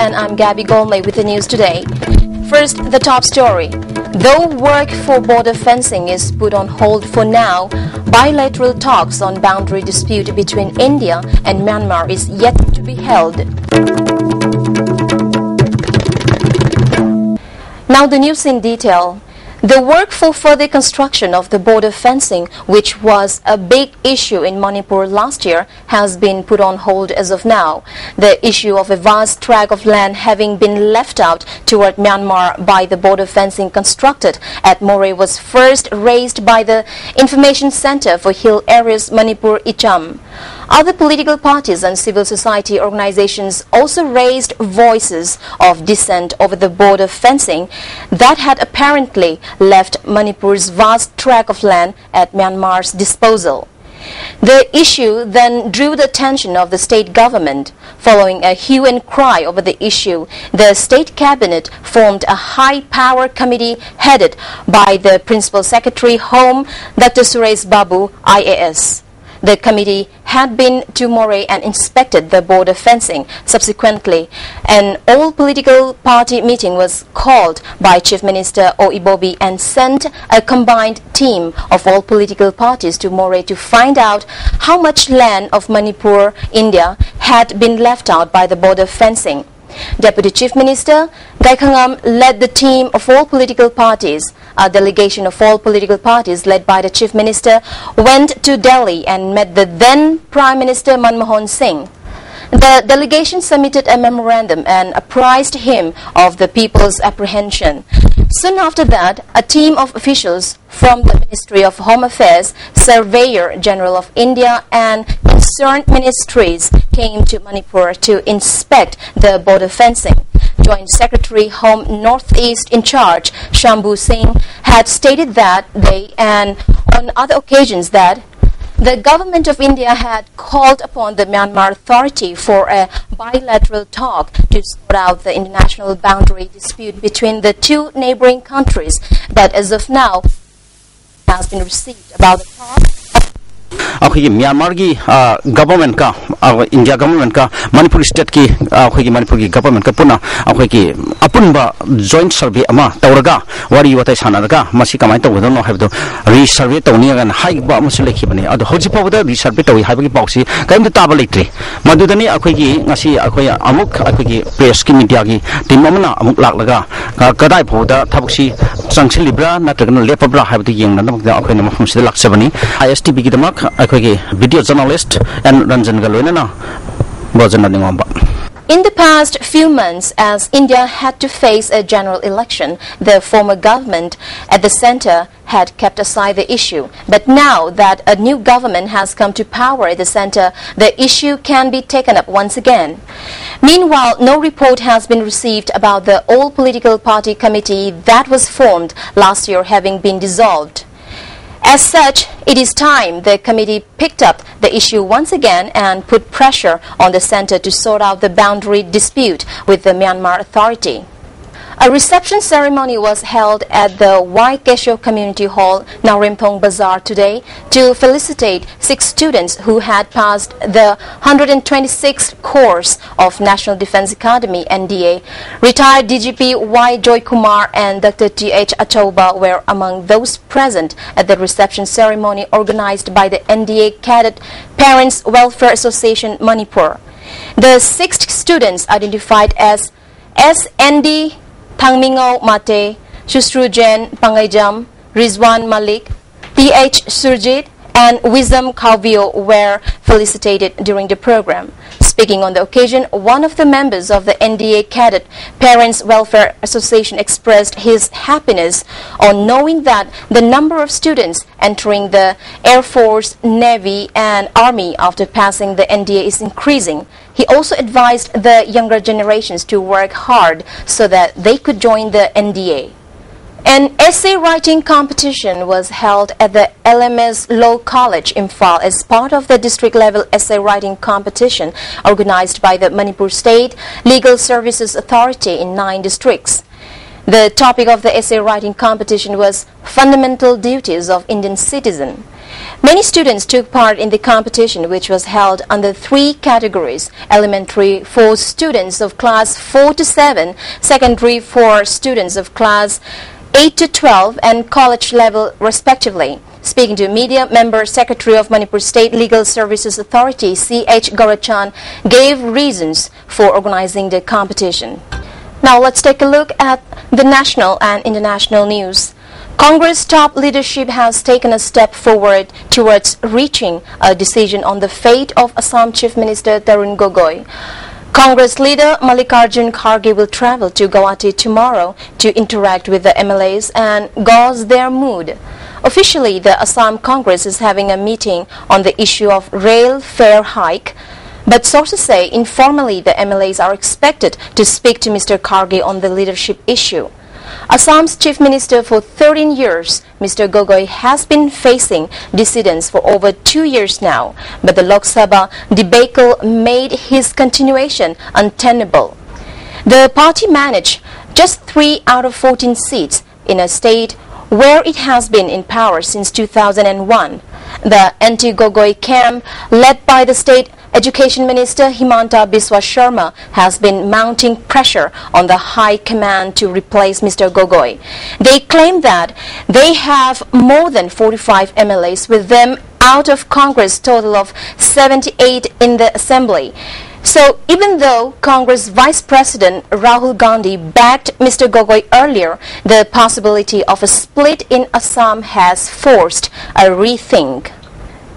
and I'm Gabby Gormley with the news today. First, the top story. Though work for border fencing is put on hold for now, bilateral talks on boundary dispute between India and Myanmar is yet to be held. Now the news in detail. The work for further construction of the border fencing, which was a big issue in Manipur last year, has been put on hold as of now. The issue of a vast tract of land having been left out toward Myanmar by the border fencing constructed at Moreh was first raised by the Information Center for Hill Areas Manipur Icham. Other political parties and civil society organizations also raised voices of dissent over the border fencing that had apparently left Manipur's vast tract of land at Myanmar's disposal. The issue then drew the attention of the state government. Following a hue and cry over the issue, the state cabinet formed a high-power committee headed by the Principal Secretary Home, Dr. Suresh Babu, IAS. The committee had been to Moreh and inspected the border fencing. Subsequently, an all-political party meeting was called by Chief Minister O. Ibobi and sent a combined team of all political parties to Moreh to find out how much land of Manipur, India, had been left out by the border fencing. Deputy Chief Minister Gai Khangam led the team of all political parties. A delegation of all political parties led by the Chief Minister went to Delhi and met the then Prime Minister Manmohan Singh. The delegation submitted a memorandum and apprised him of the people's apprehension. Soon after that, a team of officials from the Ministry of Home Affairs, Surveyor General of India and concerned ministries came to Manipur to inspect the border fencing. Joint Secretary Home Northeast in charge, Shambhu Singh, had stated that they, and on other occasions that, the government of India had called upon the Myanmar Authority for a bilateral talk to sort out the international boundary dispute between the two neighboring countries, but as of now has been received about the talk. Myanmar government ka India government ka Manipur state ki Manipur government ka puna apunba joint survey ama tauraga wari watai sanaraga masi kamai tawdo no habdo re-survey tawni gan hai ba musul lekhibani ado hoji pawda re-survey tawi habagi pawsi kaimda taba leitre madudani ngasi amuk press ki media ki team amana amuk laklaga kadai pawda thabuksi changsilibra natragana lepabra habdi yengna namda akhoi na mafumsida laksabani ISTV ki damak video journalist and Ranjan Galwena. In the past few months, as India had to face a general election, the former government at the center had kept aside the issue. But now that a new government has come to power at the center, the issue can be taken up once again. Meanwhile, no report has been received about the all-political party committee that was formed last year having been dissolved. As such, it is time the committee picked up the issue once again and put pressure on the center to sort out the boundary dispute with the Myanmar Authority. A reception ceremony was held at the Waikesho Community Hall, Narimpong Bazaar today to felicitate 6 students who had passed the 126th course of National Defense Academy NDA. Retired DGP Y. Joy Kumar and Dr. T.H. Atoba were among those present at the reception ceremony organized by the NDA Cadet Parents Welfare Association Manipur. The 6 students identified as SND Thangmingo Mate, Shusrujen Pangajam, Rizwan Malik, P.H. Surjit, and Wisdom Kauvio were felicitated during the program. Speaking on the occasion, one of the members of the NDA Cadet Parents Welfare Association expressed his happiness on knowing that the number of students entering the Air Force, Navy, and Army after passing the NDA is increasing. He also advised the younger generations to work hard so that they could join the NDA. An essay writing competition was held at the LMS Law College, Imphal, as part of the district-level essay writing competition organized by the Manipur State Legal Services Authority in 9 districts. The topic of the essay writing competition was Fundamental Duties of Indian Citizen. Many students took part in the competition, which was held under 3 categories: elementary for students of class 4 to 7, secondary for students of class 8 to 12, and college level respectively. Speaking to media, Member Secretary of Manipur State Legal Services Authority C.H. Gorachan gave reasons for organizing the competition. Now let's take a look at the national and international news. Congress top leadership has taken a step forward towards reaching a decision on the fate of Assam Chief Minister Tarun Gogoi. Congress leader Mallikarjun Kharge will travel to Guwahati tomorrow to interact with the MLAs and gauge their mood. Officially, the Assam Congress is having a meeting on the issue of rail fare hike, but sources say informally the MLAs are expected to speak to Mr. Kharge on the leadership issue. Assam's Chief Minister for 13 years, Mr. Gogoi, has been facing dissidents for over 2 years now, but the Lok Sabha debacle made his continuation untenable. The party managed just 3 out of 14 seats in a state where it has been in power since 2001. The anti-Gogoi camp, led by the State Education Minister Himanta Biswa Sharma, has been mounting pressure on the High Command to replace Mr. Gogoi. They claim that they have more than 45 MLAs with them out of Congress total of 78 in the Assembly. So even though Congress Vice President Rahul Gandhi backed Mr. Gogoi earlier, the possibility of a split in Assam has forced a rethink.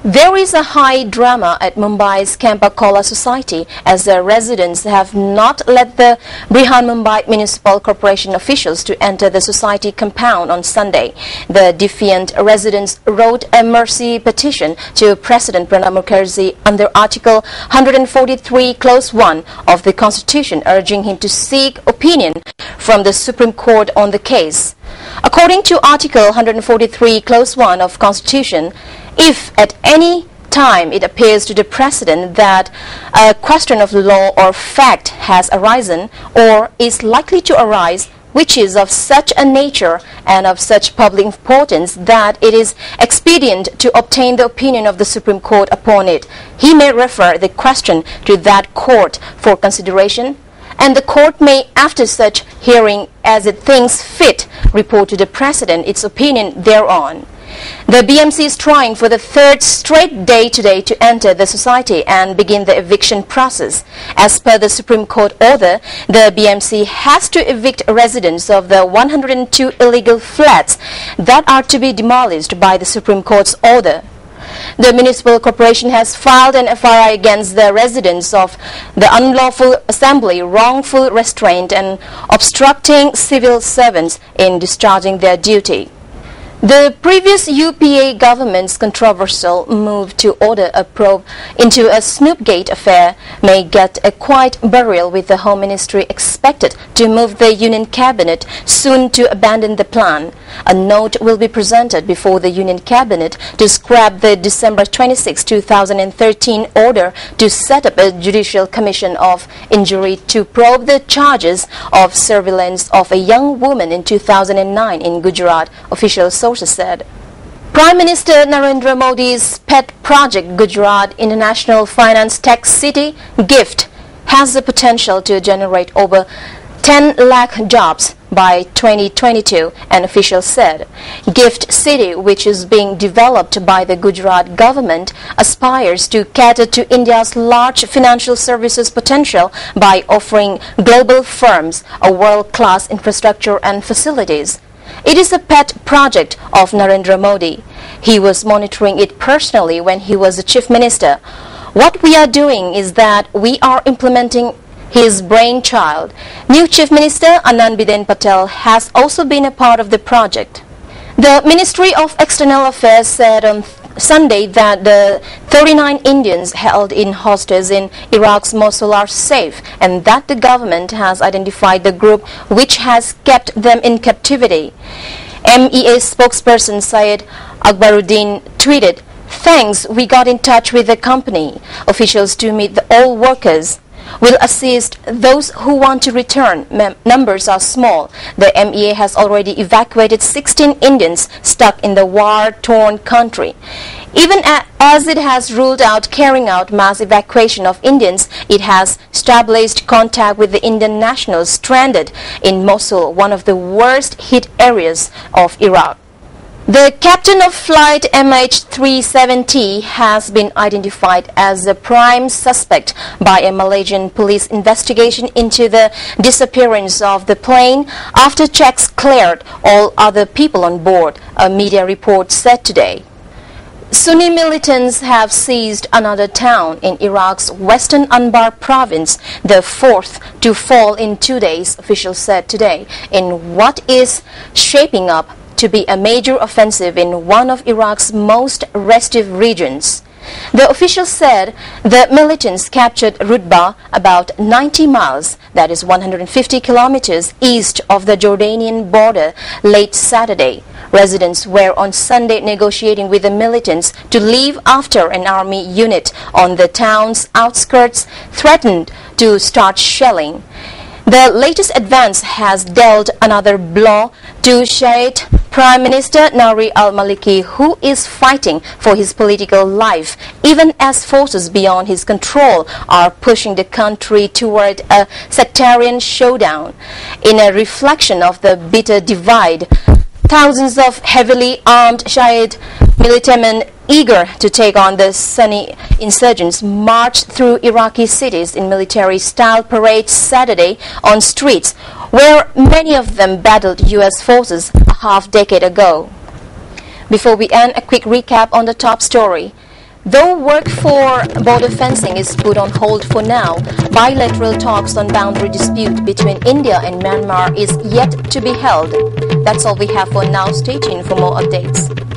There is a high drama at Mumbai's Kampakola society as the residents have not let the Brihan Mumbai Municipal Corporation officials to enter the society compound on Sunday. The defiant residents wrote a mercy petition to President Pranab Mukherjee under Article 143 Clause 1 of the Constitution, urging him to seek opinion from the Supreme Court on the case. According to Article 143 Clause 1 of Constitution, if at any time it appears to the President that a question of law or fact has arisen or is likely to arise, which is of such a nature and of such public importance that it is expedient to obtain the opinion of the Supreme Court upon it, he may refer the question to that court for consideration, and the court may, after such hearing as it thinks fit, report to the President its opinion thereon. The BMC is trying for the 3rd straight day today to enter the society and begin the eviction process. As per the Supreme Court order, the BMC has to evict residents of the 102 illegal flats that are to be demolished by the Supreme Court's order. The municipal corporation has filed an FRI against the residents of the unlawful assembly, wrongful restraint and obstructing civil servants in discharging their duty. The previous UPA government's controversial move to order a probe into a Snoopgate affair may get a quiet burial, with the Home Ministry expected to move the Union Cabinet soon to abandon the plan. A note will be presented before the Union Cabinet to scrap the December 26, 2013 order to set up a judicial commission of inquiry to probe the charges of surveillance of a young woman in 2009 in Gujarat, official sources said. Prime Minister Narendra Modi's pet project, Gujarat International Finance Tech City GIFT, has the potential to generate over 10 lakh jobs by 2022, an official said. GIFT City, which is being developed by the Gujarat government, aspires to cater to India's large financial services potential by offering global firms a world-class infrastructure and facilities. It is a pet project of Narendra Modi. He was monitoring it personally when he was the Chief Minister. What we are doing is that we are implementing his brainchild. New Chief Minister Anand Biden Patel has also been a part of the project. The Ministry of External Affairs said on Sunday that the 39 Indians held in hostage in Iraq's Mosul are safe, and that the government has identified the group which has kept them in captivity. MEA spokesperson Syed Akbaruddin tweeted, "Thanks, we got in touch with the company officials to meet all workers. will assist those who want to return. Numbers are small. The MEA has already evacuated 16 Indians stuck in the war-torn country. Even as it has ruled out carrying out mass evacuation of Indians, it has established contact with the Indian nationals stranded in Mosul, one of the worst hit areas of Iraq. The captain of flight MH370 has been identified as the prime suspect by a Malaysian police investigation into the disappearance of the plane after checks cleared all other people on board, a media report said today. Sunni militants have seized another town in Iraq's western Anbar province, the fourth to fall in 2 days, officials said today, in what is shaping up to be a major offensive in one of Iraq's most restive regions. The officials said the militants captured Rutbah, about 90 miles, that is 150 kilometers east of the Jordanian border, late Saturday. Residents were on Sunday negotiating with the militants to leave after an army unit on the town's outskirts threatened to start shelling. The latest advance has dealt another blow to Shiite Prime Minister Nouri al-Maliki, who is fighting for his political life, even as forces beyond his control are pushing the country toward a sectarian showdown. In a reflection of the bitter divide, thousands of heavily armed Shiite militiamen eager to take on the Sunni insurgents marched through Iraqi cities in military-style parades Saturday on streets where many of them battled U.S. forces a half-decade ago. Before we end, a quick recap on the top story. Though work for border fencing is put on hold for now, bilateral talks on boundary dispute between India and Myanmar is yet to be held. That's all we have for now. Stay tuned for more updates.